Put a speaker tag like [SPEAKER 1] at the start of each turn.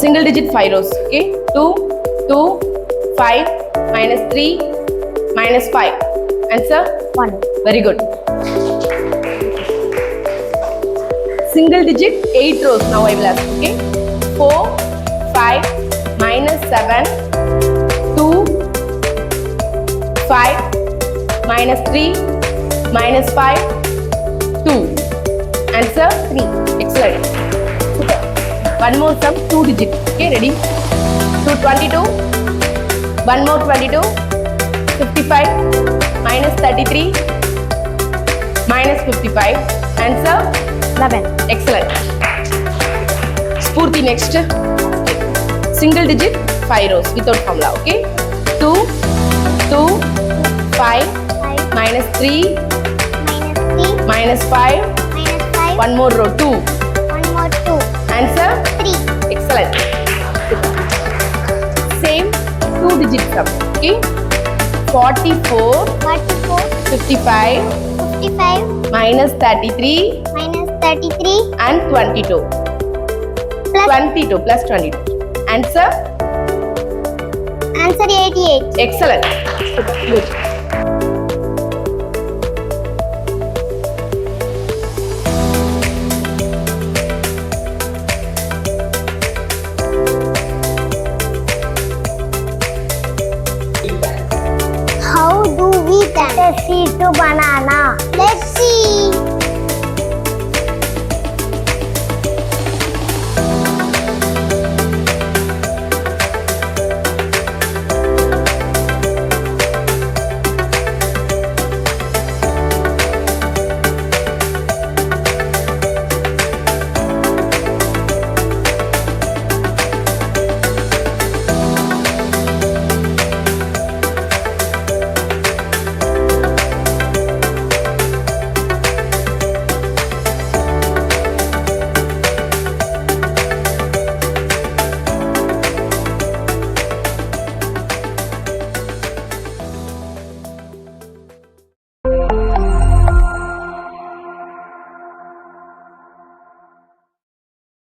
[SPEAKER 1] Single digit 5 rows. Okay. 2, 2, 5, minus 3, minus 5. Answer?
[SPEAKER 2] 1.
[SPEAKER 1] Very good. Single digit 8 rows. Now I will ask. Okay. 4, 5, minus 7, 2, 5, minus 3, minus 5, 2. Answer?
[SPEAKER 2] 3.
[SPEAKER 1] Excellent. One more sum, 2 digit. Okay, ready? 222. One more 22. 55. Minus 33. Minus 55. Answer?
[SPEAKER 2] 11.
[SPEAKER 1] Excellent. Spurti next. Single digit 5 rows without formula. Okay? 2, 2, 5, minus 3, minus 5, one more row, 2.
[SPEAKER 2] One more 2.
[SPEAKER 1] Answer?
[SPEAKER 2] 3.
[SPEAKER 1] Excellent. Same 2 digit sum. Okay? 44,
[SPEAKER 2] 44.
[SPEAKER 1] 55,
[SPEAKER 2] 55.
[SPEAKER 1] minus 33,
[SPEAKER 2] Minus 33.
[SPEAKER 1] and 22.
[SPEAKER 2] Plus.
[SPEAKER 1] 22 plus 22. Answer?
[SPEAKER 2] Answer 88.
[SPEAKER 1] Excellent. Good.